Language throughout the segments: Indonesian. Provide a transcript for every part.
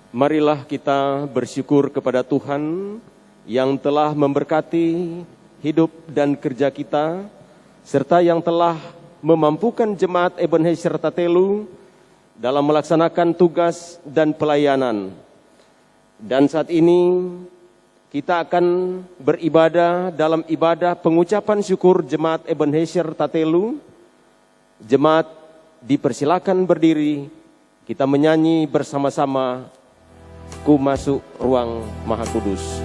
Marilah kita bersyukur kepada Tuhan yang telah memberkati hidup dan kerja kita, serta yang telah memampukan Jemaat Ebenezer Tatelu dalam melaksanakan tugas dan pelayanan. Dan saat ini kita akan beribadah dalam ibadah pengucapan syukur Jemaat Ebenezer Tatelu. Jemaat dipersilakan berdiri, kita menyanyi bersama-sama Ku Masuk Ruang Maha Kudus.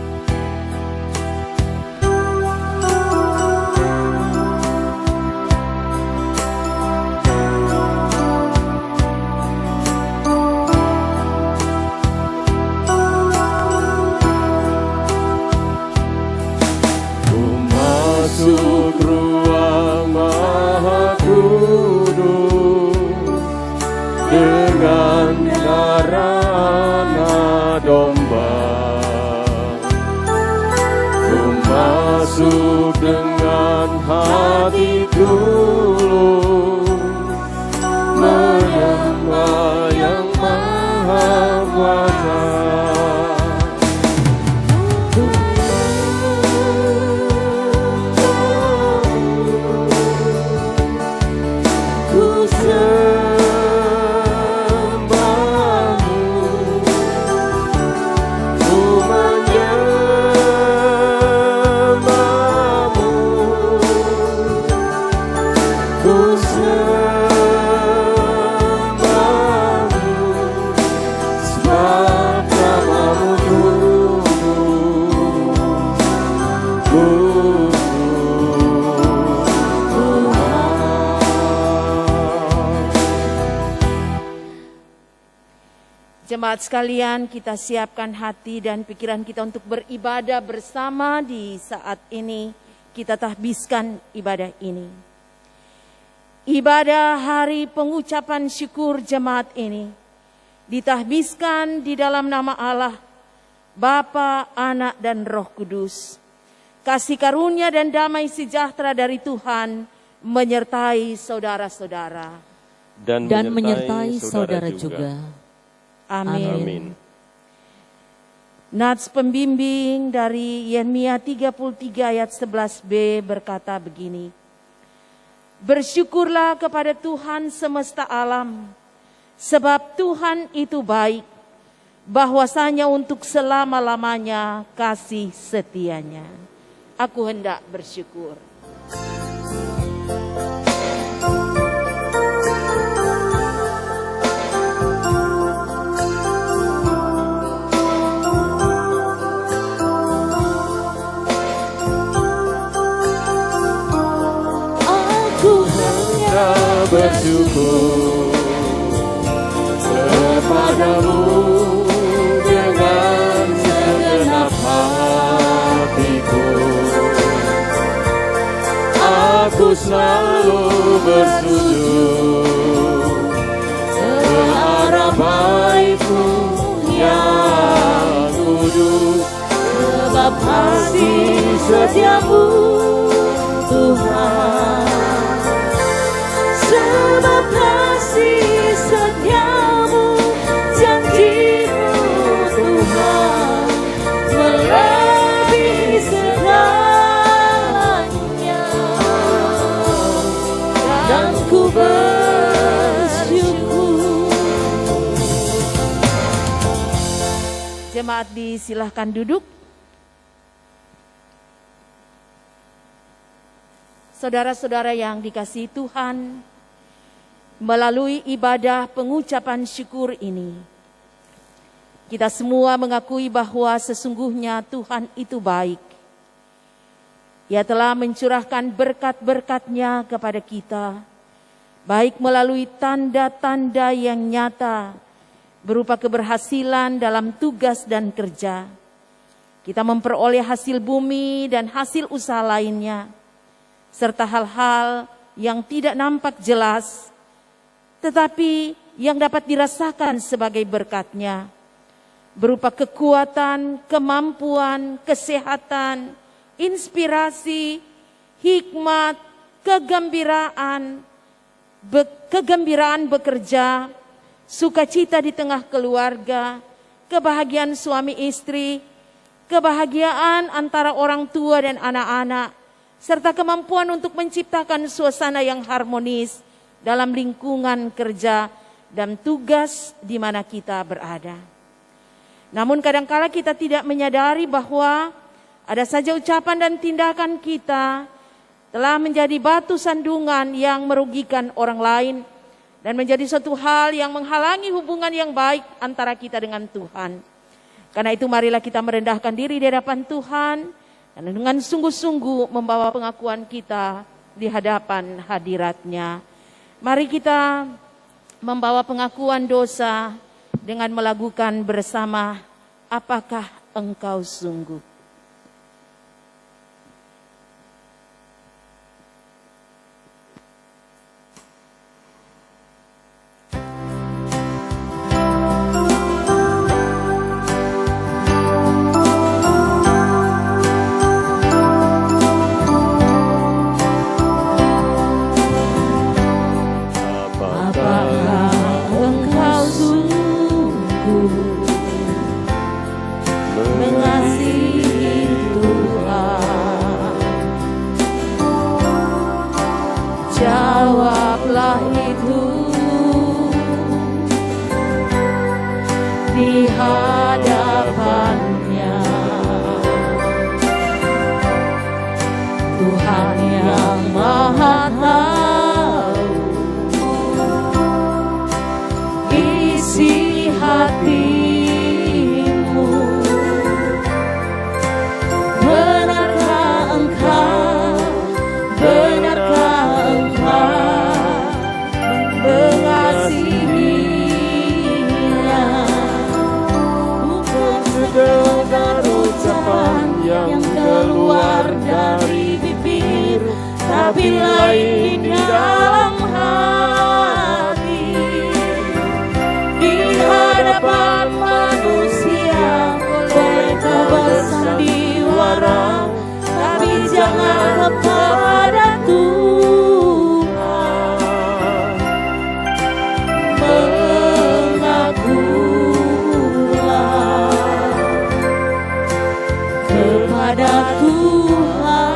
Masuk ruang Maha Kudus dengan darah anak domba. Ku masuk dengan hati tulus menyembah yang Maha Kuasa. Jemaat sekalian, kita siapkan hati dan pikiran kita untuk beribadah bersama di saat ini. Kita tahbiskan ibadah ini. Ibadah hari pengucapan syukur jemaat ini ditahbiskan di dalam nama Allah, Bapa, Anak, dan Roh Kudus. Kasih karunia dan damai sejahtera dari Tuhan menyertai saudara-saudara. Dan menyertai saudara juga. Amin. Amin. Nats pembimbing dari Yeremia 33 ayat 11b berkata begini. Bersyukurlah kepada Tuhan semesta alam, sebab Tuhan itu baik, bahwasanya untuk selama-lamanya kasih setianya. Aku hendak bersyukur. Bersyukur kepadamu dengan segenap hatiku. Aku selalu bersujud ke arah bait-Mu yang kudus, sebab kasih setia-Mu Tuhan. Sebab kasih setiamu, janji-Mu Tuhan melebihi segalanya. Dan ku bersyukur. Jemaat disilahkan duduk. Saudara-saudara yang dikasihi Tuhan, melalui ibadah pengucapan syukur ini, kita semua mengakui bahwa sesungguhnya Tuhan itu baik. Ia telah mencurahkan berkat-berkat-Nya kepada kita, baik melalui tanda-tanda yang nyata, berupa keberhasilan dalam tugas dan kerja. Kita memperoleh hasil bumi dan hasil usaha lainnya, serta hal-hal yang tidak nampak jelas, tetapi yang dapat dirasakan sebagai berkat-Nya, berupa kekuatan, kemampuan, kesehatan, inspirasi, hikmat, kegembiraan bekerja, sukacita di tengah keluarga, kebahagiaan suami istri, kebahagiaan antara orang tua dan anak-anak, serta kemampuan untuk menciptakan suasana yang harmonis dalam lingkungan kerja dan tugas di mana kita berada. Namun kadangkala kita tidak menyadari bahwa ada saja ucapan dan tindakan kita telah menjadi batu sandungan yang merugikan orang lain dan menjadi suatu hal yang menghalangi hubungan yang baik antara kita dengan Tuhan. Karena itu marilah kita merendahkan diri di hadapan Tuhan dan dengan sungguh-sungguh membawa pengakuan kita di hadapan hadirat-Nya. Mari kita membawa pengakuan dosa dengan melakukan bersama, apakah engkau sungguh? Jawablah itu di hadapannya, Tuhan yang Maha Tahu isi hatimu. Benarkah engkau, benarkah mengasihinya? Bukan sekedar ucapan yang keluar dari bibir, tapi lain di dalam hati. Di hadapan manusia boleh kau bersandiwara, tapi jangan kepada Tuhan. Mengakulah kepada Tuhan,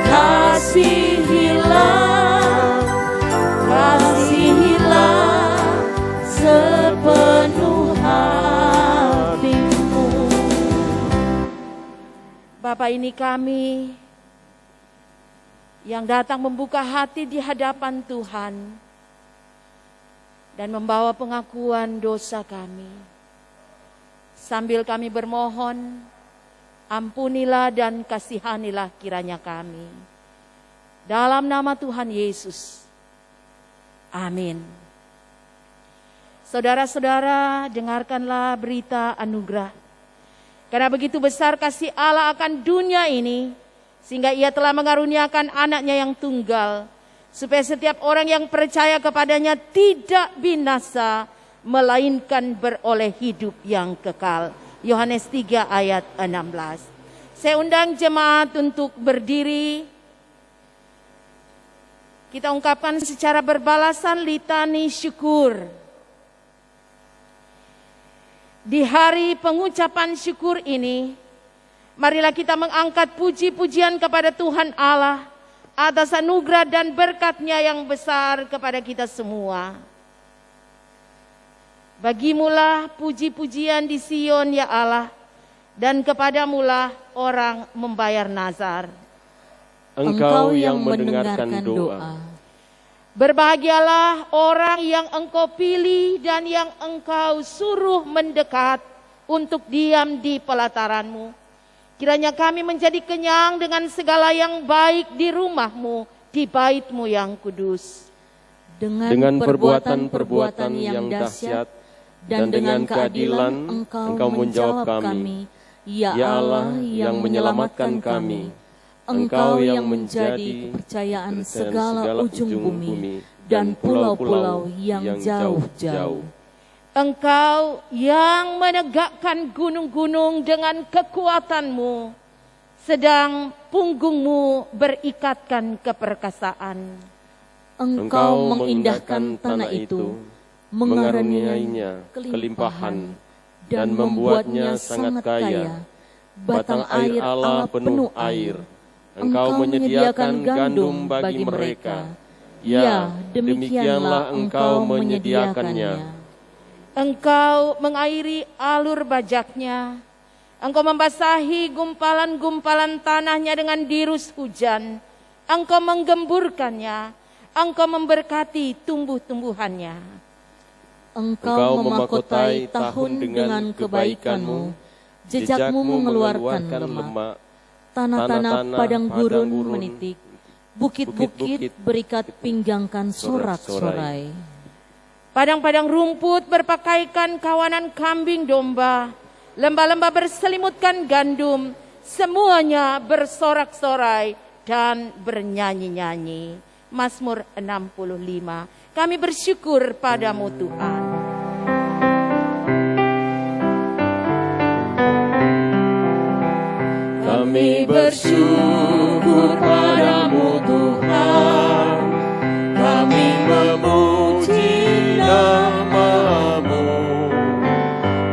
kasihilah, kasihilah sepenuh hatimu. Bapa, ini kami yang datang membuka hati di hadapan Tuhan dan membawa pengakuan dosa kami. Sambil kami bermohon, ampunilah dan kasihanilah kiranya kami. Dalam nama Tuhan Yesus. Amin. Saudara-saudara, dengarkanlah berita anugerah. Karena begitu besar kasih Allah akan dunia ini, sehingga Ia telah mengaruniakan anaknya yang tunggal, supaya setiap orang yang percaya kepadanya tidak binasa, melainkan beroleh hidup yang kekal. Yohanes 3 ayat 16. Saya undang jemaat untuk berdiri. Kita ungkapkan secara berbalasan litani syukur. Di hari pengucapan syukur ini, marilah kita mengangkat puji-pujian kepada Tuhan Allah atas anugerah dan berkat-Nya yang besar kepada kita semua. Bagimulah puji-pujian di Sion ya Allah, dan kepadamulah orang membayar nazar. Engkau yang mendengarkan doa. Berbahagialah orang yang Engkau pilih dan yang Engkau suruh mendekat untuk diam di pelataran-Mu. Kiranya kami menjadi kenyang dengan segala yang baik di rumah-Mu, di bait-Mu yang kudus. Dengan perbuatan-perbuatan yang dahsyat dan dengan keadilan Engkau menjawab kami, ya Allah yang menyelamatkan kami. Engkau yang menjadi kepercayaan segala ujung bumi dan pulau-pulau yang jauh-jauh. Engkau yang menegakkan gunung-gunung dengan kekuatan-Mu, sedang punggungmu berikatkan keperkasaan. Engkau mengindahkan tanah itu mengaruniainya kelimpahan, dan membuatnya sangat kaya. Batang air Allah penuh air. Engkau menyediakan gandum bagi mereka. Ya, demikianlah Engkau menyediakannya. Engkau mengairi alur bajaknya. Engkau membasahi gumpalan-gumpalan tanahnya dengan dirus hujan. Engkau menggemburkannya. Engkau memberkati tumbuh-tumbuhannya. Engkau memahkotai tahun dengan kebaikan-Mu. Jejakmu mengeluarkan lemak. Tanah-tanah padang gurun menitik. Bukit-bukit berikat pinggangkan sorak-sorai. Padang-padang rumput berpakaikan kawanan kambing domba. Lembah-lembah berselimutkan gandum. Semuanya bersorak-sorai dan bernyanyi-nyanyi. Mazmur 65. Kami bersyukur padamu Tuhan. Kami bersyukur padamu Tuhan. Kami memuji nama-Mu.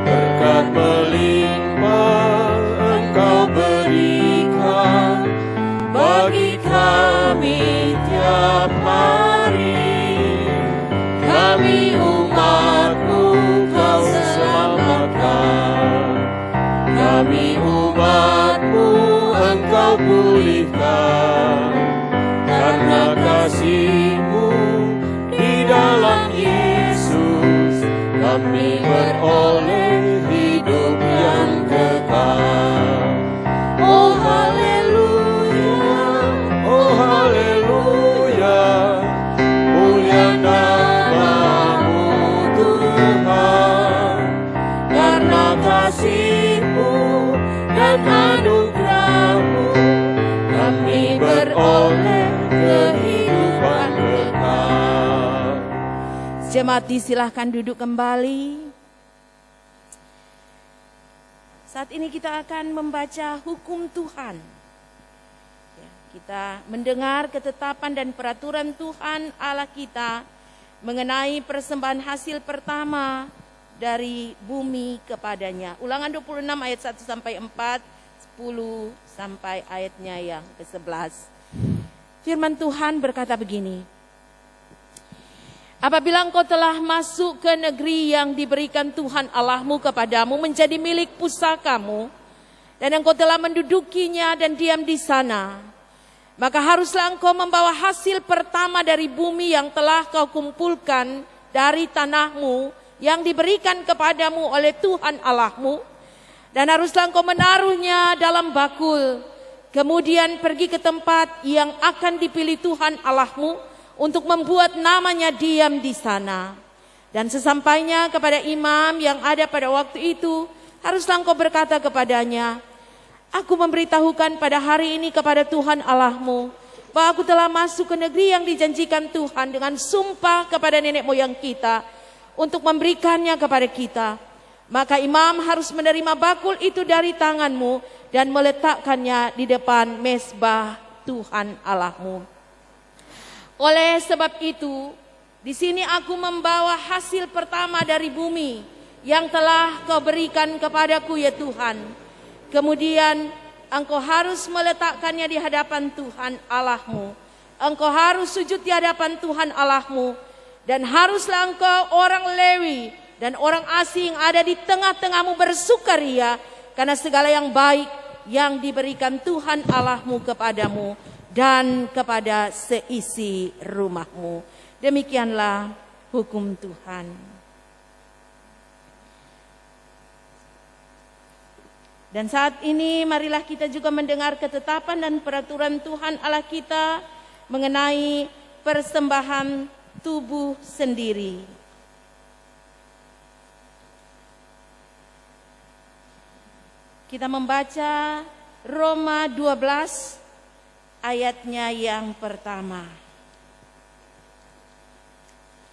Berkat melimpah Engkau berikan bagi kami tiap hari. Kami umat-Mu Kau selamatkan. Kami umat-Mu Engkau pulihkan. Karena kasih-Mu di dalam Yesus, kami beroleh hidup yang kekal. Oh haleluya, oh haleluya, mulia nama-Mu Tuhan. Karena kasih-Mu dan anugerah-Mu, kami beroleh kehidupan kekal. Jemaat disilahkan duduk kembali. Saat ini kita akan membaca hukum Tuhan. Ya, kita mendengar ketetapan dan peraturan Tuhan Allah kita mengenai persembahan hasil pertama dari bumi kepadanya. Ulangan 26 ayat 1 sampai 4, 10 sampai ayatnya yang ke-11. Firman Tuhan berkata begini. Apabila engkau telah masuk ke negeri yang diberikan Tuhan Allahmu kepadamu menjadi milik pusakamu, dan engkau telah mendudukinya dan diam di sana, maka haruslah engkau membawa hasil pertama dari bumi yang telah kau kumpulkan dari tanahmu yang diberikan kepadamu oleh Tuhan Allahmu, dan haruslah engkau menaruhnya dalam bakul, kemudian pergi ke tempat yang akan dipilih Tuhan Allahmu untuk membuat namanya diam di sana. Dan sesampainya kepada imam yang ada pada waktu itu, haruslah engkau berkata kepadanya, aku memberitahukan pada hari ini kepada Tuhan Allahmu, bahwa aku telah masuk ke negeri yang dijanjikan Tuhan dengan sumpah kepada nenek moyang kita, untuk memberikannya kepada kita. Maka imam harus menerima bakul itu dari tanganmu, dan meletakkannya di depan mezbah Tuhan Allahmu. Oleh sebab itu, di sini aku membawa hasil pertama dari bumi yang telah kau berikan kepadaku ya Tuhan. Kemudian engkau harus meletakkannya di hadapan Tuhan Allahmu. Engkau harus sujud di hadapan Tuhan Allahmu. Dan haruslah engkau orang Lewi dan orang asing ada di tengah-tengahmu bersukaria karena segala yang baik yang diberikan Tuhan Allahmu kepadamu dan kepada seisi rumahmu. Demikianlah hukum Tuhan. Dan saat ini marilah kita juga mendengar ketetapan dan peraturan Tuhan Allah kita mengenai persembahan tubuh sendiri. Kita membaca Roma 12 ayatnya yang pertama.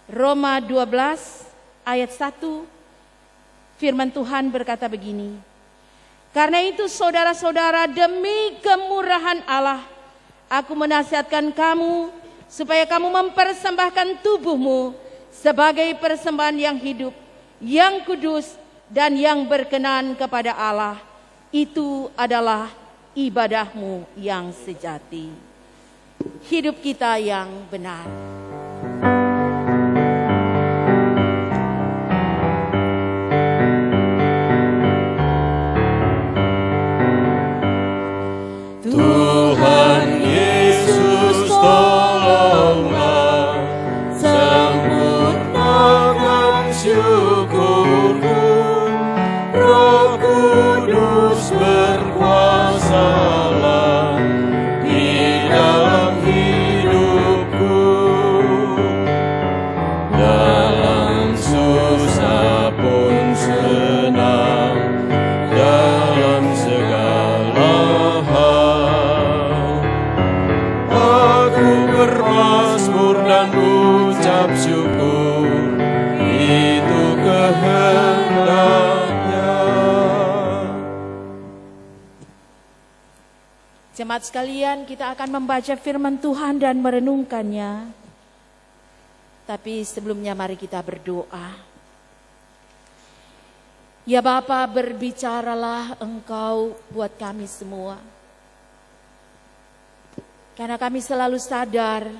Roma 12 ayat 1, firman Tuhan berkata begini. Karena itu saudara-saudara, demi kemurahan Allah, aku menasihatkan kamu supaya kamu mempersembahkan tubuhmu sebagai persembahan yang hidup, yang kudus, dan yang berkenan kepada Allah. Itu adalah ibadahmu yang sejati. Hidup kita yang benar. Tuhan Yesus, tolonglah, sempurnakan syukurku. Roh Kudus berkuasalah di dalam hidupku. Dalam susah pun senang, dalam segala hal aku bermazmur dan ucap syukur, itu kehendaknya. Jemaat sekalian, kita akan membaca firman Tuhan dan merenungkannya. Tapi sebelumnya mari kita berdoa. Ya Bapa, berbicaralah Engkau buat kami semua. Karena kami selalu sadar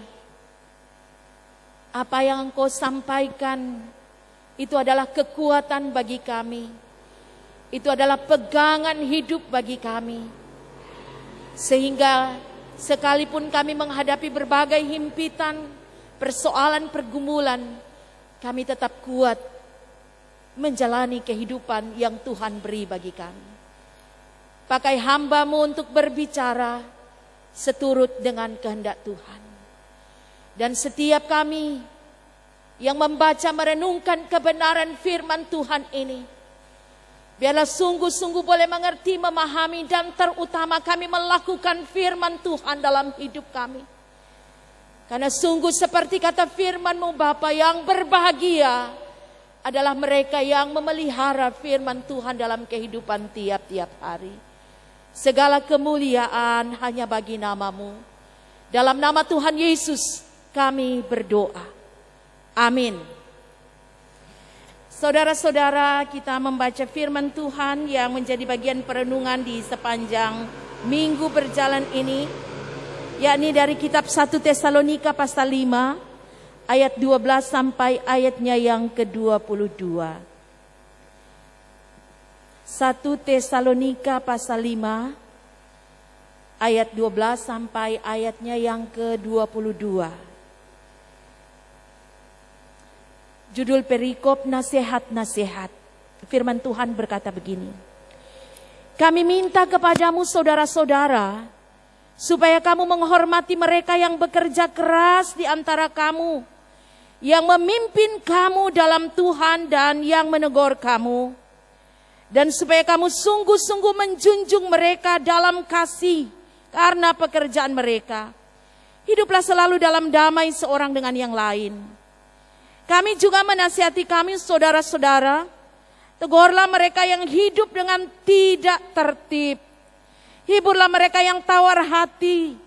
apa yang Engkau sampaikan itu adalah kekuatan bagi kami. Itu adalah pegangan hidup bagi kami. Sehingga sekalipun kami menghadapi berbagai himpitan, persoalan, pergumulan, kami tetap kuat menjalani kehidupan yang Tuhan beri bagi kami. Pakai hamba-Mu untuk berbicara seturut dengan kehendak Tuhan. Dan setiap kami yang membaca merenungkan kebenaran firman Tuhan ini, biarlah sungguh-sungguh boleh mengerti, memahami, dan terutama kami melakukan firman Tuhan dalam hidup kami. Karena sungguh seperti kata firman-Mu Bapa, yang berbahagia adalah mereka yang memelihara firman Tuhan dalam kehidupan tiap-tiap hari. Segala kemuliaan hanya bagi nama-Mu. Dalam nama Tuhan Yesus kami berdoa. Amin. Saudara-saudara, kita membaca firman Tuhan yang menjadi bagian perenungan di sepanjang minggu berjalan ini, yakni dari kitab 1 Tesalonika pasal 5 ayat 12 sampai ayatnya yang ke-22. 1 Tesalonika pasal 5 ayat 12 sampai ayatnya yang ke-22. Judul perikop, nasihat-nasihat. Firman Tuhan berkata begini. Kami minta kepadamu saudara-saudara, supaya kamu menghormati mereka yang bekerja keras di antara kamu, yang memimpin kamu dalam Tuhan dan yang menegur kamu. Dan supaya kamu sungguh-sungguh menjunjung mereka dalam kasih karena pekerjaan mereka. Hiduplah selalu dalam damai seorang dengan yang lain. Kami juga menasihati kami saudara-saudara, tegurlah mereka yang hidup dengan tidak tertib. Hiburlah mereka yang tawar hati.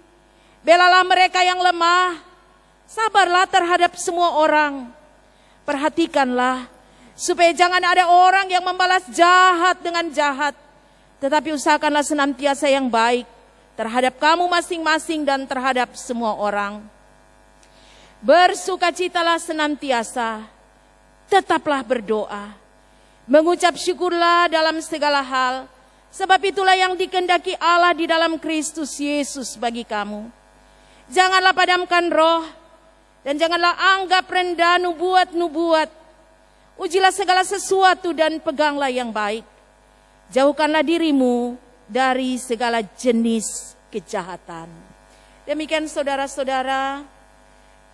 Belalah mereka yang lemah. Sabarlah terhadap semua orang. Perhatikanlah supaya jangan ada orang yang membalas jahat dengan jahat. Tetapi usahakanlah senantiasa yang baik terhadap kamu masing-masing dan terhadap semua orang. Bersukacitalah senantiasa, tetaplah berdoa, mengucap syukurlah dalam segala hal, sebab itulah yang dikehendaki Allah di dalam Kristus Yesus bagi kamu. Janganlah padamkan roh, dan janganlah anggap rendah nubuat-nubuat. Ujilah segala sesuatu dan peganglah yang baik. Jauhkanlah dirimu dari segala jenis kejahatan. Demikian saudara-saudara,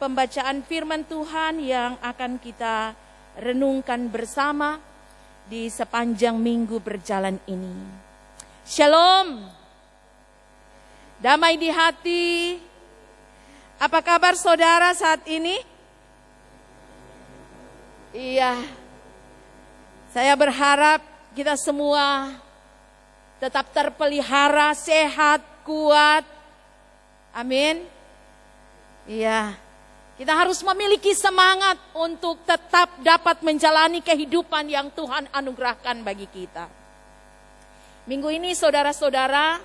pembacaan firman Tuhan yang akan kita renungkan bersama di sepanjang minggu berjalan ini. Shalom. Damai di hati. Apa kabar saudara saat ini? Iya. Saya berharap kita semua tetap terpelihara, sehat, kuat. Amin. Iya. Kita harus memiliki semangat untuk tetap dapat menjalani kehidupan yang Tuhan anugerahkan bagi kita. Minggu ini saudara-saudara,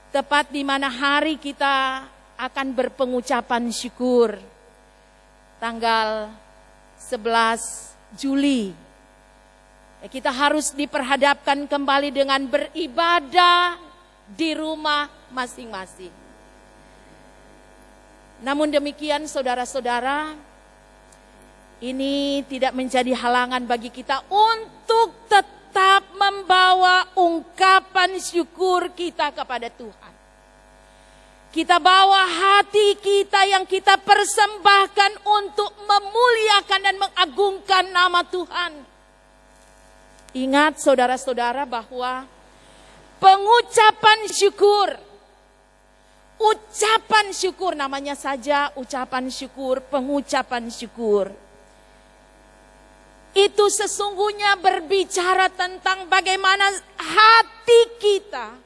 tepat di mana hari kita akan berpengucapan syukur. Tanggal 11 Juli. Kita harus diperhadapkan kembali dengan beribadah di rumah masing-masing. Namun demikian saudara-saudara, ini tidak menjadi halangan bagi kita untuk tetap membawa ungkapan syukur kita kepada Tuhan. Kita bawa hati kita yang kita persembahkan untuk memuliakan dan mengagungkan nama Tuhan. Ingat saudara-saudara bahwa pengucapan syukur, ucapan syukur, namanya saja ucapan syukur, pengucapan syukur. Itu sesungguhnya berbicara tentang bagaimana hati kita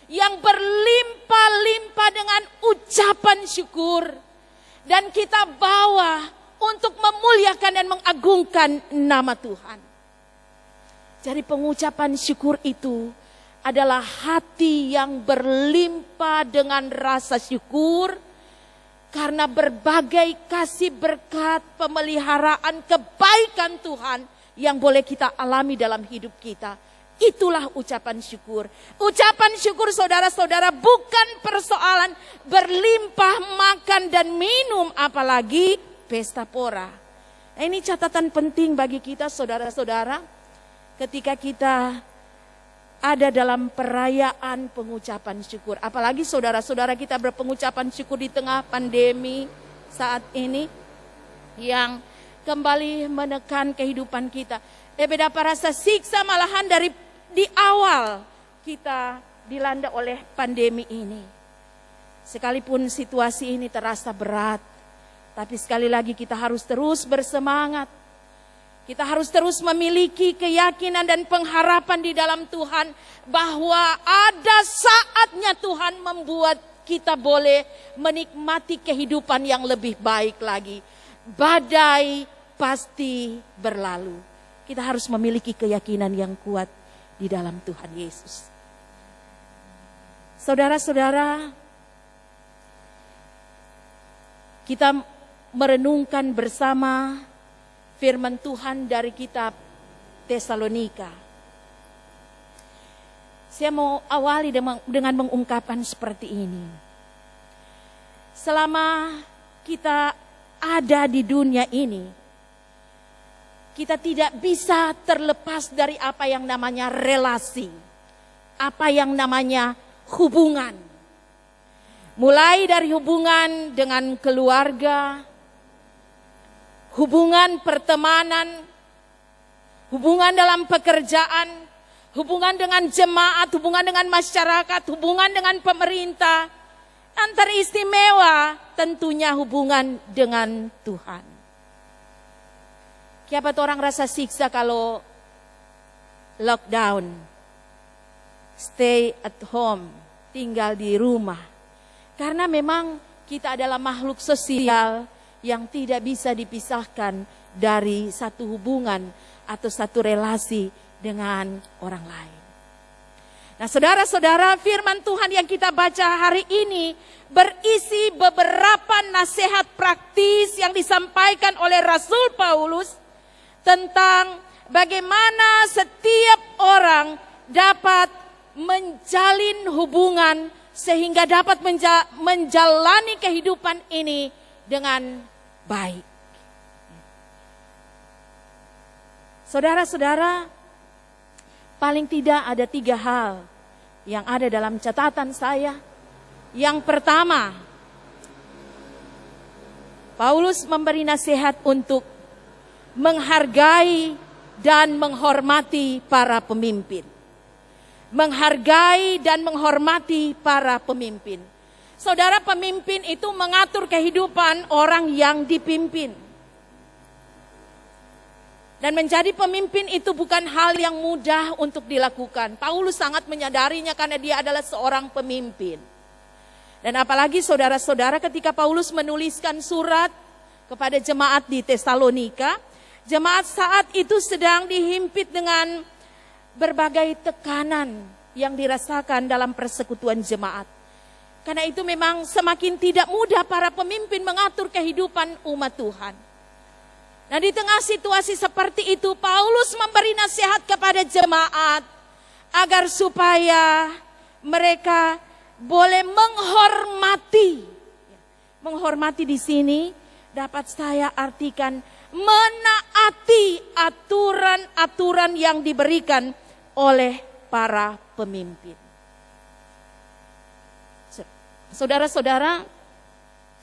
yang berlimpah-limpah dengan ucapan syukur. Dan kita bawa untuk memuliakan dan mengagungkan nama Tuhan. Jadi pengucapan syukur itu adalah hati yang berlimpah dengan rasa syukur karena berbagai kasih berkat, pemeliharaan, kebaikan Tuhan yang boleh kita alami dalam hidup kita. Itulah ucapan syukur. Ucapan syukur saudara-saudara bukan persoalan berlimpah makan dan minum, apalagi pesta pora. Nah, ini catatan penting bagi kita saudara-saudara ketika kita ada dalam perayaan pengucapan syukur. Apalagi saudara-saudara kita berpengucapan syukur di tengah pandemi saat ini yang kembali menekan kehidupan kita. Beda rasa siksa malahan dari di awal kita dilanda oleh pandemi ini. Sekalipun situasi ini terasa berat, tapi sekali lagi kita harus terus bersemangat. Kita harus terus memiliki keyakinan dan pengharapan di dalam Tuhan bahwa ada saatnya Tuhan membuat kita boleh menikmati kehidupan yang lebih baik lagi. Badai pasti berlalu. Kita harus memiliki keyakinan yang kuat di dalam Tuhan Yesus. Saudara-saudara, kita merenungkan bersama firman Tuhan dari kitab Tesalonika. Saya mau awali dengan mengungkapkan seperti ini. Selama kita ada di dunia ini, kita tidak bisa terlepas dari apa yang namanya relasi, apa yang namanya hubungan. Mulai dari hubungan dengan keluarga, hubungan pertemanan, hubungan dalam pekerjaan, hubungan dengan jemaat, hubungan dengan masyarakat, hubungan dengan pemerintah. Dan teristimewa tentunya hubungan dengan Tuhan. Siapa tuh orang rasa siksa kalau lockdown, stay at home, tinggal di rumah. Karena memang kita adalah makhluk sosial yang tidak bisa dipisahkan dari satu hubungan atau satu relasi dengan orang lain. Nah saudara-saudara, firman Tuhan yang kita baca hari ini berisi beberapa nasihat praktis yang disampaikan oleh Rasul Paulus tentang bagaimana setiap orang dapat menjalin hubungan sehingga dapat menjalani kehidupan ini dengan baik. Saudara-saudara, paling tidak ada 3 hal yang ada dalam catatan saya. Yang pertama, Paulus memberi nasihat untuk menghargai dan menghormati para pemimpin. Menghargai dan menghormati para pemimpin. Saudara, pemimpin itu mengatur kehidupan orang yang dipimpin. Dan menjadi pemimpin itu bukan hal yang mudah untuk dilakukan. Paulus sangat menyadarinya karena dia adalah seorang pemimpin. Dan apalagi saudara-saudara ketika Paulus menuliskan surat kepada jemaat di Tesalonika, jemaat saat itu sedang dihimpit dengan berbagai tekanan yang dirasakan dalam persekutuan jemaat. Karena itu memang semakin tidak mudah para pemimpin mengatur kehidupan umat Tuhan. Nah, di tengah situasi seperti itu, Paulus memberi nasihat kepada jemaat agar supaya mereka boleh menghormati. Menghormati di sini dapat saya artikan menaati aturan-aturan yang diberikan oleh para pemimpin. Saudara-saudara,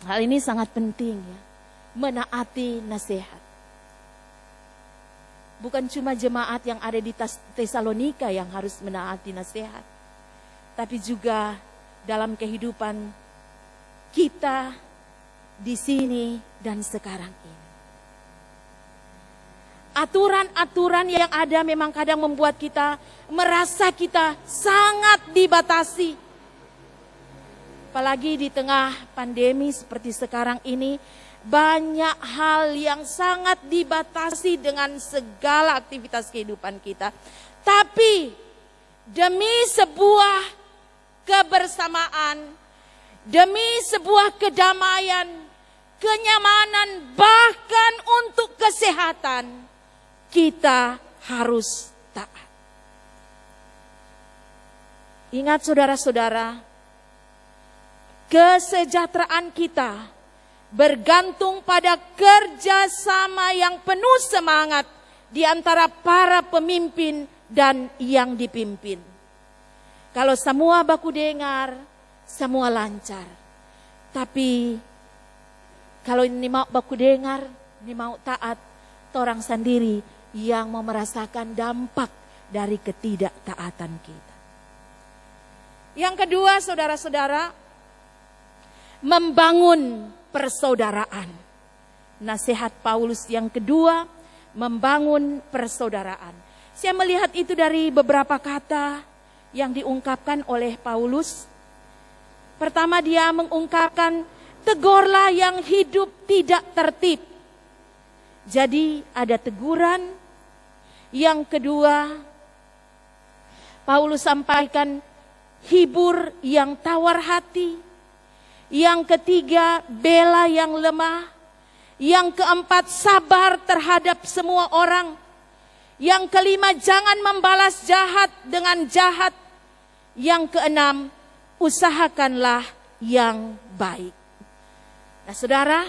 hal ini sangat penting ya, menaati nasihat. Bukan cuma jemaat yang ada di Tesalonika yang harus menaati nasihat, tapi juga dalam kehidupan kita di sini dan sekarang ini. Aturan-aturan yang ada memang kadang membuat kita merasa kita sangat dibatasi. Apalagi di tengah pandemi seperti sekarang ini, banyak hal yang sangat dibatasi dengan segala aktivitas kehidupan kita. Tapi demi sebuah kebersamaan, demi sebuah kedamaian, kenyamanan, bahkan untuk kesehatan, kita harus taat. Ingat saudara-saudara, kesejahteraan kita bergantung pada kerjasama yang penuh semangat di antara para pemimpin dan yang dipimpin. Kalau semua baku dengar, semua lancar. Tapi kalau ini mau baku dengar, ini mau taat, orang sendiri yang mau merasakan dampak dari ketidaktaatan kita. Yang kedua, saudara-saudara, membangun persaudaraan. Nasihat Paulus yang kedua, membangun persaudaraan. Saya melihat itu dari beberapa kata yang diungkapkan oleh Paulus. Pertama, dia mengungkapkan, tegurlah yang hidup tidak tertib. Jadi ada teguran. Yang kedua, Paulus sampaikan, hibur yang tawar hati. Yang ketiga, bela yang lemah. Yang keempat, sabar terhadap semua orang. Yang kelima, jangan membalas jahat dengan jahat. Yang keenam, usahakanlah yang baik. Nah saudara,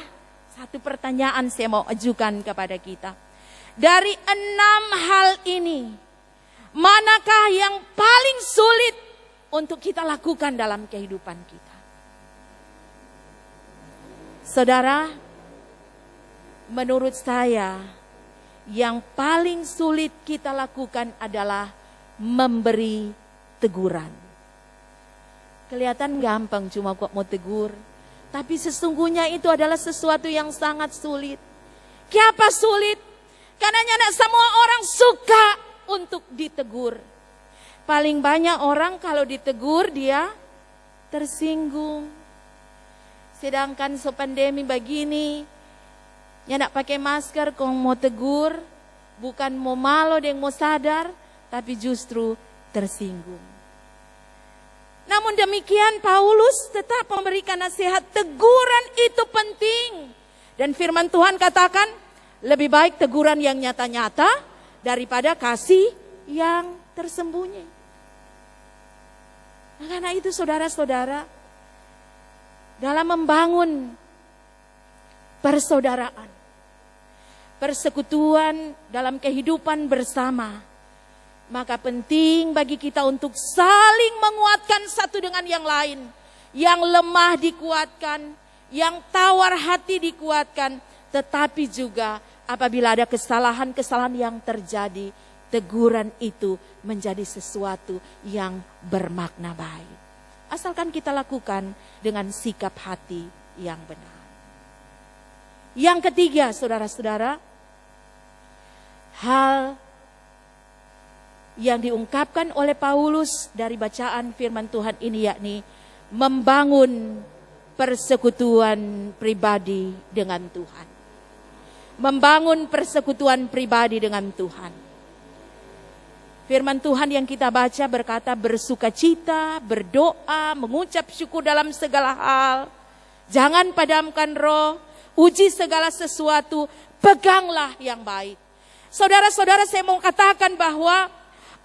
satu pertanyaan saya mau ajukan kepada kita. Dari 6 hal ini, manakah yang paling sulit untuk kita lakukan dalam kehidupan kita? Saudara, menurut saya, yang paling sulit kita lakukan adalah memberi teguran. Kelihatan gampang cuma kok mau tegur, tapi sesungguhnya itu adalah sesuatu yang sangat sulit. Kenapa sulit? Karena semua orang suka untuk ditegur. Paling banyak orang kalau ditegur dia tersinggung. Sedangkan sepandemi begini, nak pakai masker kau mau tegur, bukan mau malu dan mau sadar, tapi justru tersinggung. Namun demikian Paulus tetap memberikan nasihat, teguran itu penting. Dan firman Tuhan katakan, lebih baik teguran yang nyata-nyata daripada kasih yang tersembunyi. Nah, karena itu saudara-saudara, dalam membangun persaudaraan, persekutuan dalam kehidupan bersama, maka penting bagi kita untuk saling menguatkan satu dengan yang lain. Yang lemah dikuatkan, yang tawar hati dikuatkan, tetapi juga apabila ada kesalahan-kesalahan yang terjadi, teguran itu menjadi sesuatu yang bermakna baik. Asalkan kita lakukan dengan sikap hati yang benar. Yang ketiga, saudara-saudara, hal yang diungkapkan oleh Paulus dari bacaan firman Tuhan ini, yakni membangun persekutuan pribadi dengan Tuhan. Membangun persekutuan pribadi dengan Tuhan. Firman Tuhan yang kita baca berkata, bersukacita, berdoa, mengucap syukur dalam segala hal. Jangan padamkan roh, uji segala sesuatu, peganglah yang baik. Saudara-saudara, saya mau katakan bahwa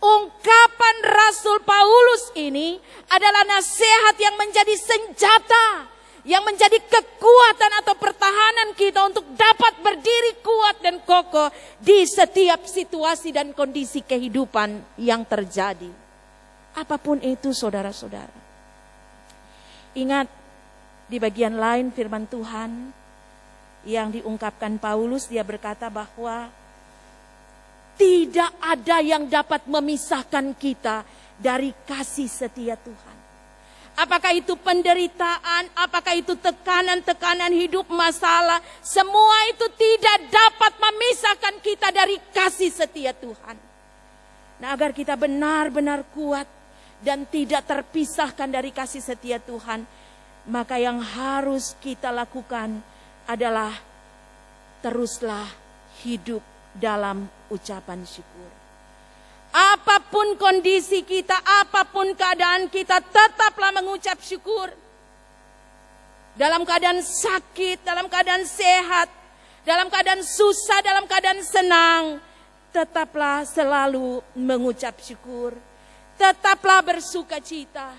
ungkapan Rasul Paulus ini adalah nasihat yang menjadi senjata, yang menjadi kekuatan atau pertahanan kita untuk dapat berdiri kuat dan kokoh di setiap situasi dan kondisi kehidupan yang terjadi. Apapun itu saudara-saudara. Ingat, di bagian lain firman Tuhan yang diungkapkan Paulus, dia berkata bahwa tidak ada yang dapat memisahkan kita dari kasih setia Tuhan. Apakah itu penderitaan, apakah itu tekanan-tekanan hidup, masalah, semua itu tidak dapat memisahkan kita dari kasih setia Tuhan. Nah, agar kita benar-benar kuat dan tidak terpisahkan dari kasih setia Tuhan, maka yang harus kita lakukan adalah teruslah hidup dalam ucapan syukur. Apapun kondisi kita, apapun keadaan kita, tetaplah mengucap syukur. Dalam keadaan sakit, dalam keadaan sehat, dalam keadaan susah, dalam keadaan senang, tetaplah selalu mengucap syukur. Tetaplah bersukacita,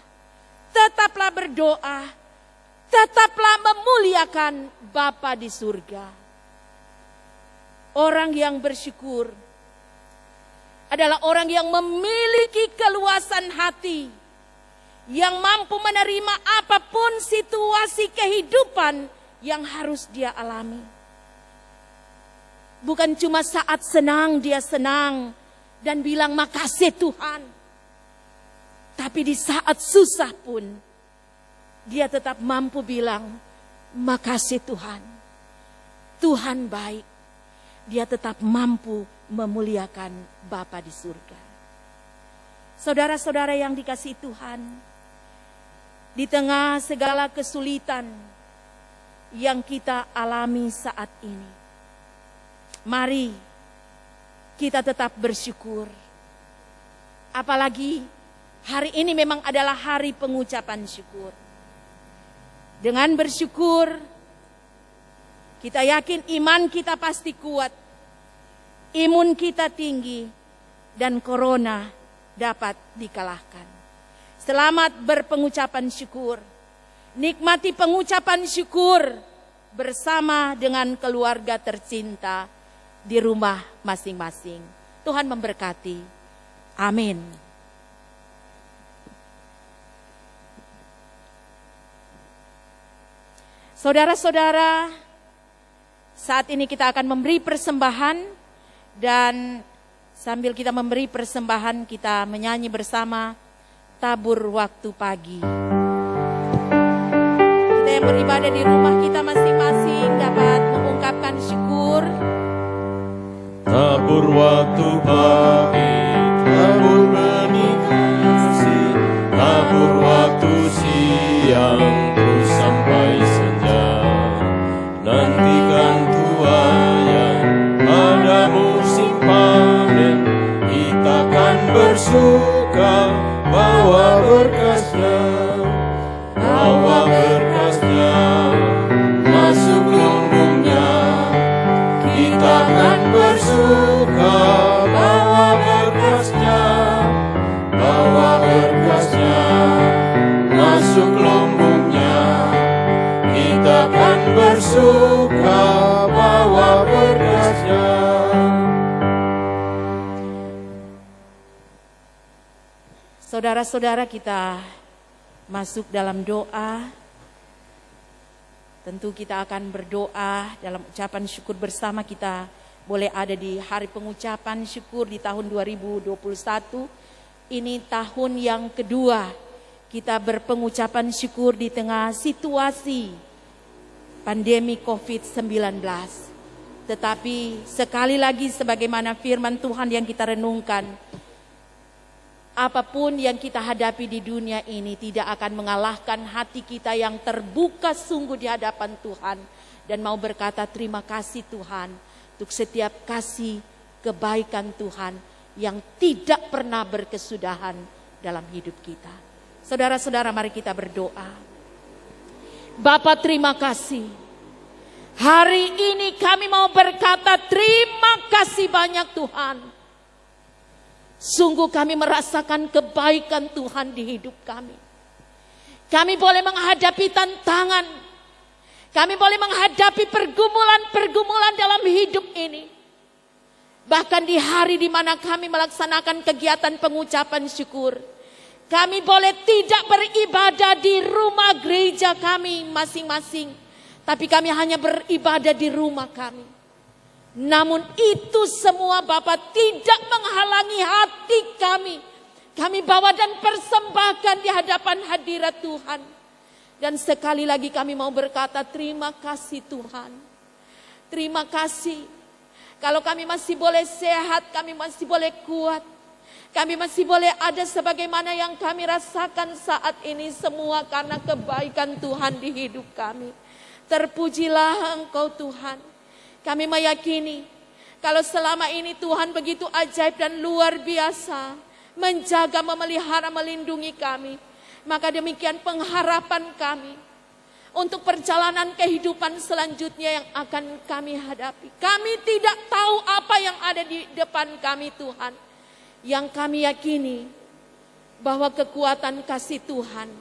tetaplah berdoa, tetaplah memuliakan Bapa di surga. Orang yang bersyukur adalah orang yang memiliki keluasan hati, yang mampu menerima apapun situasi kehidupan yang harus dia alami. Bukan cuma saat senang dia senang dan bilang makasih Tuhan, tapi di saat susah pun dia tetap mampu bilang makasih Tuhan. Tuhan baik. Dia tetap mampu memuliakan Bapa di surga. Saudara-saudara yang dikasihi Tuhan, di tengah segala kesulitan yang kita alami saat ini, mari kita tetap bersyukur. Apalagi hari ini memang adalah hari pengucapan syukur. Dengan bersyukur, kita yakin iman kita pasti kuat, imun kita tinggi, dan corona dapat dikalahkan. Selamat berpengucapan syukur. Nikmati pengucapan syukur bersama dengan keluarga tercinta di rumah masing-masing. Tuhan memberkati. Amin. Saudara-saudara, saat ini kita akan memberi persembahan, dan sambil kita memberi persembahan kita menyanyi bersama Tabur Waktu Pagi. Kita yang beribadah di rumah kita masing-masing dapat mengungkapkan syukur. Tabur waktu pagi, tabur benih kasih, tabur waktu siang, terus sampai senja. Nantikan tuanya pada musim panen, kita kan bersuka bawa berkasnya, bawa berkasnya masuk lumbungnya. Kita kan bersuka bawa berkasnya, bawa berkasnya masuk lumbungnya. Kita kan bersuka bawa berkasnya. Saudara-saudara, kita masuk dalam doa. Tentu kita akan berdoa dalam ucapan syukur bersama. Kita boleh ada di hari pengucapan syukur di tahun 2021. Ini tahun yang kedua kita berpengucapan syukur di tengah situasi pandemi COVID-19. Tetapi sekali lagi sebagaimana firman Tuhan yang kita renungkan, apapun yang kita hadapi di dunia ini tidak akan mengalahkan hati kita yang terbuka sungguh di hadapan Tuhan. Dan mau berkata terima kasih Tuhan untuk setiap kasih kebaikan Tuhan yang tidak pernah berkesudahan dalam hidup kita. Saudara-saudara, mari kita berdoa. Bapa, terima kasih. Hari ini kami mau berkata terima kasih banyak Tuhan. Sungguh kami merasakan kebaikan Tuhan di hidup kami. Kami boleh menghadapi tantangan. Kami boleh menghadapi pergumulan-pergumulan dalam hidup ini. Bahkan di hari di mana kami melaksanakan kegiatan pengucapan syukur. Kami boleh tidak beribadah di rumah gereja kami masing-masing. Tapi kami hanya beribadah di rumah kami. Namun itu semua Bapak tidak menghalangi hati kami. Kami bawa dan persembahkan di hadapan hadirat Tuhan. Dan sekali lagi kami mau berkata terima kasih Tuhan. Terima kasih. Kalau kami masih boleh sehat, kami masih boleh kuat. Kami masih boleh ada sebagaimana yang kami rasakan saat ini. Semua karena kebaikan Tuhan di hidup kami. Terpujilah Engkau Tuhan. Kami meyakini kalau selama ini Tuhan begitu ajaib dan luar biasa menjaga, memelihara, melindungi kami. Maka demikian pengharapan kami untuk perjalanan kehidupan selanjutnya yang akan kami hadapi. Kami tidak tahu apa yang ada di depan kami Tuhan. Yang kami yakini bahwa kekuatan kasih Tuhan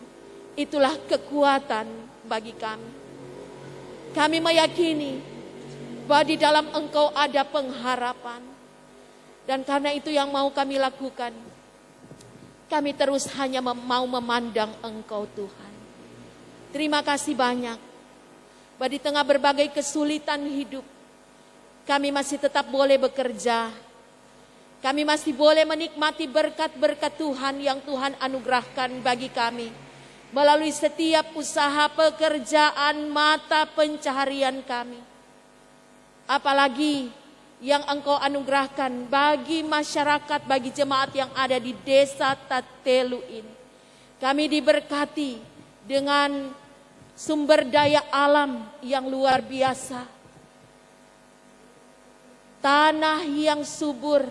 itulah kekuatan bagi kami. Kami meyakini bahwa di dalam Engkau ada pengharapan. Dan karena itu yang mau kami lakukan. Kami terus hanya mau memandang Engkau Tuhan. Terima kasih banyak. Bahwa di tengah berbagai kesulitan hidup. Kami masih tetap boleh bekerja. Kami masih boleh menikmati berkat-berkat Tuhan yang Tuhan anugerahkan bagi kami. Melalui setiap usaha pekerjaan mata pencaharian kami. Apalagi yang Engkau anugerahkan bagi masyarakat, bagi jemaat yang ada di desa Tatelu ini. Kami diberkati dengan sumber daya alam yang luar biasa. Tanah yang subur,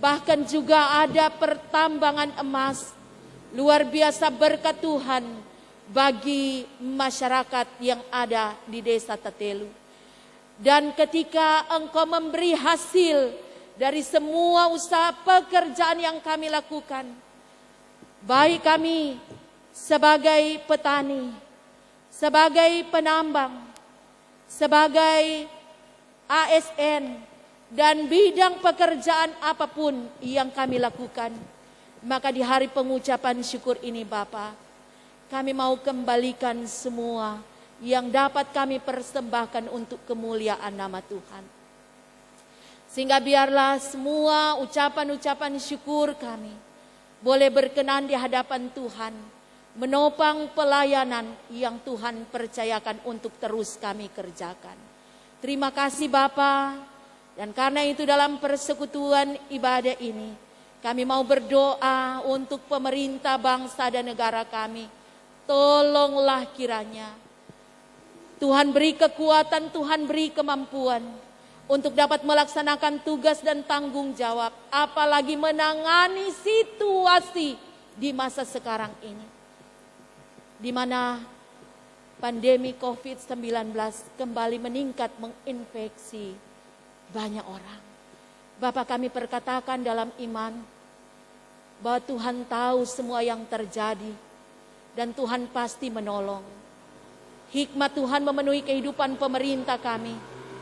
bahkan juga ada pertambangan emas. Luar biasa berkat Tuhan bagi masyarakat yang ada di desa Tatelu. Dan ketika Engkau memberi hasil dari semua usaha pekerjaan yang kami lakukan. Baik kami sebagai petani, sebagai penambang, sebagai ASN, dan bidang pekerjaan apapun yang kami lakukan. Maka di hari pengucapan syukur ini Bapa, kami mau kembalikan semua yang dapat kami persembahkan untuk kemuliaan nama Tuhan. Sehingga biarlah semua ucapan-ucapan syukur kami boleh berkenan di hadapan Tuhan, menopang pelayanan yang Tuhan percayakan untuk terus kami kerjakan. Terima kasih Bapa, dan karena itu dalam persekutuan ibadah ini, kami mau berdoa untuk pemerintah bangsa dan negara kami. Tolonglah kiranya Tuhan beri kekuatan, Tuhan beri kemampuan untuk dapat melaksanakan tugas dan tanggung jawab, apalagi menangani situasi di masa sekarang ini, di mana pandemi COVID-19 kembali meningkat, menginfeksi banyak orang. Bapak, kami perkatakan dalam iman bahwa Tuhan tahu semua yang terjadi dan Tuhan pasti menolong. Hikmat Tuhan memenuhi kehidupan pemerintah kami,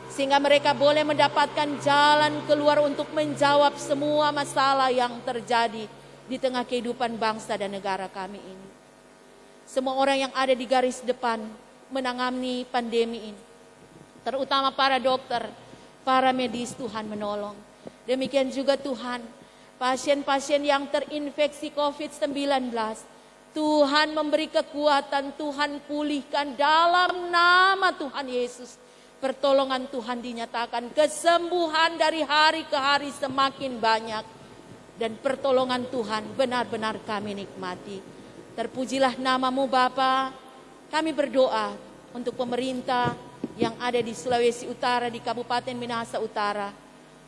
sehingga mereka boleh mendapatkan jalan keluar untuk menjawab semua masalah yang terjadi di tengah kehidupan bangsa dan negara kami ini. Semua orang yang ada di garis depan menangani pandemi ini, terutama para dokter, para medis, Tuhan menolong. Demikian juga Tuhan, pasien-pasien yang terinfeksi COVID-19, Tuhan memberi kekuatan, Tuhan pulihkan dalam nama Tuhan Yesus. Pertolongan Tuhan dinyatakan, kesembuhan dari hari ke hari semakin banyak. dan pertolongan Tuhan benar-benar kami nikmati. Terpujilah nama-Mu Bapa. Kami berdoa untuk pemerintah yang ada di Sulawesi Utara, di Kabupaten Minahasa Utara,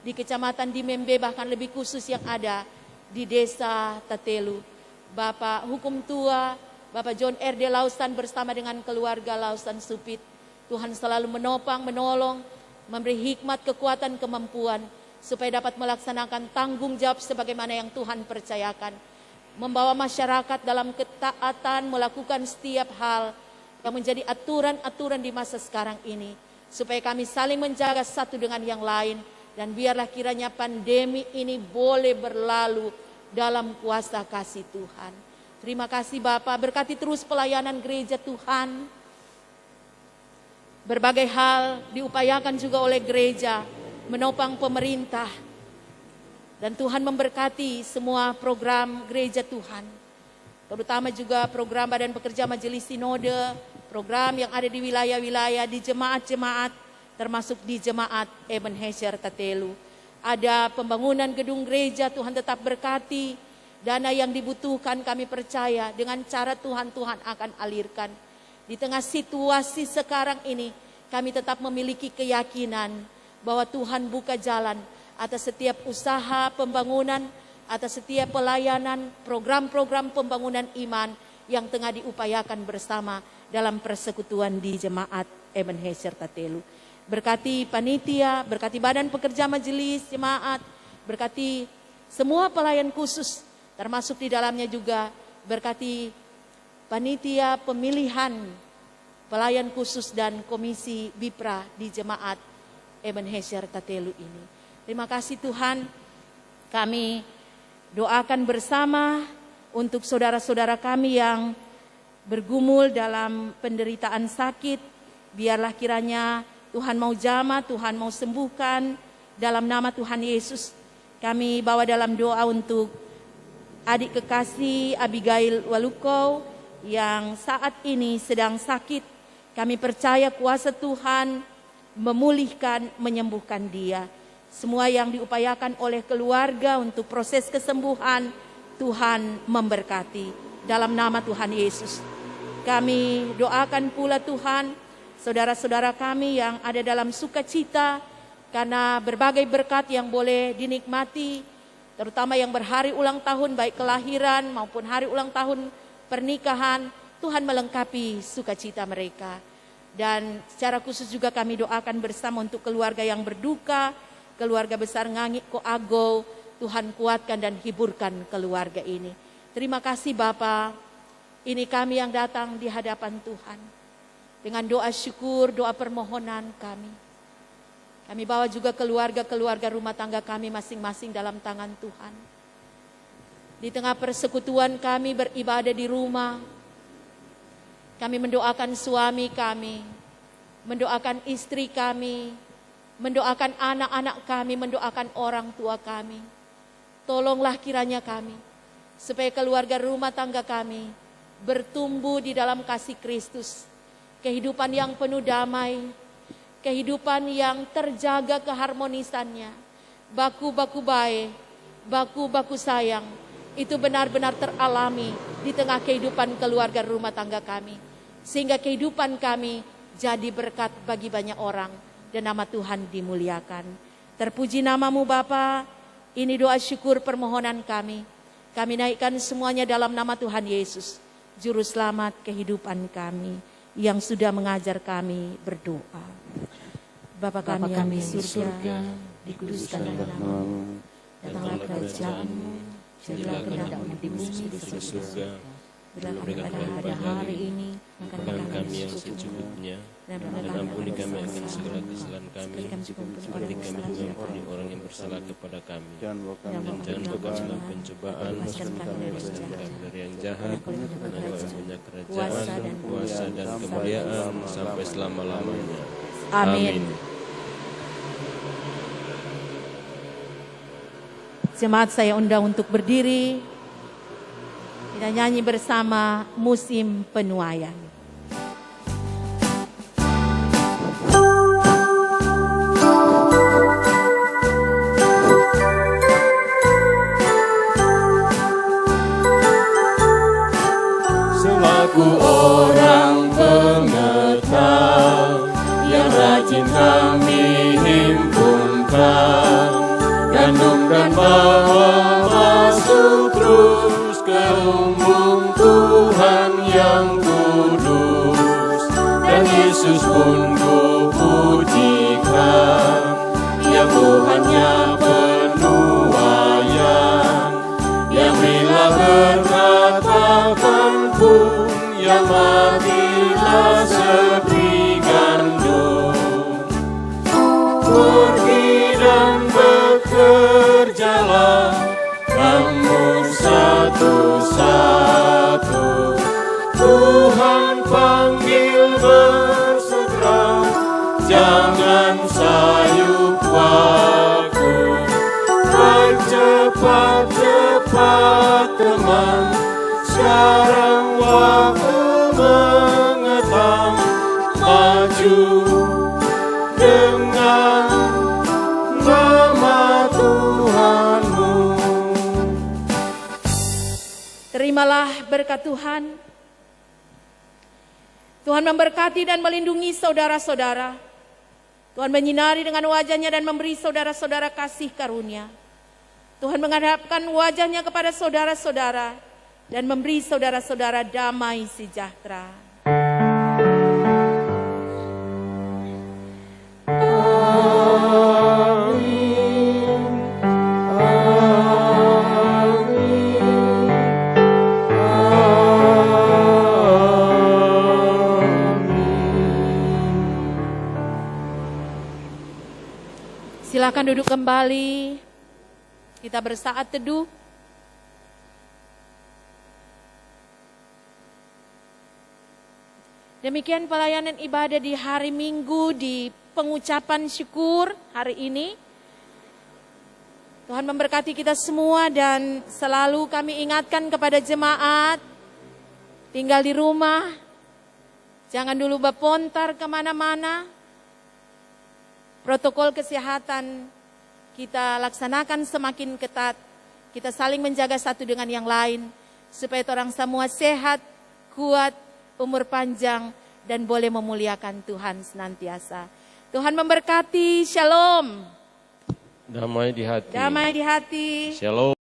di Kecamatan Dimembe, bahkan lebih khusus yang ada di Desa Tatelu. Bapak Hukum Tua, Bapak John R.D. Lausan bersama dengan keluarga Lausan Supit. Tuhan selalu menopang, menolong, memberi hikmat, kekuatan, kemampuan, supaya dapat melaksanakan tanggung jawab sebagaimana yang Tuhan percayakan. Membawa masyarakat dalam ketaatan, melakukan setiap hal yang menjadi aturan-aturan di masa sekarang ini. Supaya kami saling menjaga satu dengan yang lain. Dan biarlah kiranya pandemi ini boleh berlalu dalam kuasa kasih Tuhan. Terima kasih Bapak, berkati terus pelayanan gereja Tuhan. Berbagai hal diupayakan juga oleh gereja, menopang pemerintah. Dan Tuhan memberkati semua program gereja Tuhan. Terutama juga program Badan Pekerja Majelis Sinode, program yang ada di wilayah-wilayah, di jemaat-jemaat, termasuk di jemaat Ebenezer Tatelu. Ada pembangunan gedung gereja, Tuhan tetap berkati. Dana yang dibutuhkan kami percaya dengan cara Tuhan akan alirkan. Di tengah situasi sekarang ini, kami tetap memiliki keyakinan bahwa Tuhan buka jalan atas setiap usaha pembangunan, atas setiap pelayanan, program-program pembangunan iman yang tengah diupayakan bersama dalam persekutuan di jemaat Ebenezer Tatelu. Berkati panitia, berkati Badan Pekerja Majelis Jemaat, berkati semua pelayan khusus, termasuk di dalamnya juga berkati panitia pemilihan pelayan khusus dan komisi BIPRA di jemaat Ebenezer Tatelu ini. Terima kasih Tuhan, kami doakan bersama untuk saudara-saudara kami yang bergumul dalam penderitaan sakit. Biarlah kiranya Tuhan mau jamah, Tuhan mau sembuhkan dalam nama Tuhan Yesus. Kami bawa dalam doa untuk adik kekasih Abigail Waluko yang saat ini sedang sakit. Kami percaya kuasa Tuhan memulihkan, menyembuhkan dia. Semua yang diupayakan oleh keluarga untuk proses kesembuhan, Tuhan memberkati. Dalam nama Tuhan Yesus. Kami doakan pula Tuhan, saudara-saudara kami yang ada dalam sukacita karena berbagai berkat yang boleh dinikmati, terutama yang berhari ulang tahun baik kelahiran maupun hari ulang tahun pernikahan. Tuhan melengkapi sukacita mereka. Dan secara khusus juga kami doakan bersama untuk keluarga yang berduka, keluarga besar Ngangik Koago. Tuhan kuatkan dan hiburkan keluarga ini. Terima kasih Bapa. Ini kami yang datang di hadapan Tuhan. Dengan doa syukur, doa permohonan kami. Kami bawa juga keluarga-keluarga rumah tangga kami masing-masing dalam tangan Tuhan. Di tengah persekutuan kami beribadah di rumah, kami mendoakan suami kami, mendoakan istri kami, mendoakan anak-anak kami, mendoakan orang tua kami. Tolonglah kiranya kami, supaya keluarga rumah tangga kami bertumbuh di dalam kasih Kristus. Kehidupan yang penuh damai, kehidupan yang terjaga keharmonisannya, baku-baku baik, baku-baku sayang, itu benar-benar teralami di tengah kehidupan keluarga rumah tangga kami. Sehingga kehidupan kami jadi berkat bagi banyak orang dan nama Tuhan dimuliakan. Terpuji nama-Mu Bapa, ini doa syukur permohonan kami. Kami naikkan semuanya dalam nama Tuhan Yesus, Juru Selamat kehidupan kami, yang sudah mengajar kami berdoa. Bapa kami yang di surga, dikuduskan namamu, datanglah kerajaan-Mu, jadilah kehendak-Mu di bumi seperti di surga. Berikanlah pada hari ini makanan kami yang secukupnya, dan ampuni kami akan segala kesalahan kami, seperti kami mengampuni orang yang bersalah kepada kami. Dan jangan bawa kami dalam pencobaan, lepaskan kami dari yang jahat, karena Engkau punya kerajaan, kuasa dan kemuliaan sampai selama-lamanya. Amin. Jemaat saya undang untuk berdiri. Kita nyanyi bersama musim penuaian. Kandung dan bawa masuk terus ke lumbung Tuhan yang kudus. Dan Yesus pun kupujikan, yang Tuhannya penuh wayang, yang rela berkatakan pun, yang matilah seperti gandum. Pergi dan bekerjalah kamu satu-satu, Tuhan panggil bersegera, jangan sayup waktu. Bercepat-cepat teman, sekarang waktu mengetang. Maju dengan nama Tuhanmu. Terimalah berkat Tuhan. Tuhan memberkati dan melindungi saudara-saudara. Tuhan menyinari dengan wajah-Nya dan memberi saudara-saudara kasih karunia. Tuhan menghadapkan wajah-Nya kepada saudara-saudara dan memberi saudara-saudara damai sejahtera. Silakan duduk kembali. Kita bersaat teduh. Demikian pelayanan ibadah di hari Minggu di pengucapan syukur hari ini. Tuhan memberkati kita semua dan selalu kami ingatkan kepada jemaat tinggal di rumah. Jangan dulu berpontar kemana-mana. Protokol kesehatan kita laksanakan semakin ketat. Kita saling menjaga satu dengan yang lain. Supaya orang semua sehat, kuat, umur panjang, dan boleh memuliakan Tuhan senantiasa. Tuhan memberkati, shalom. Damai di hati. Damai di hati. Shalom.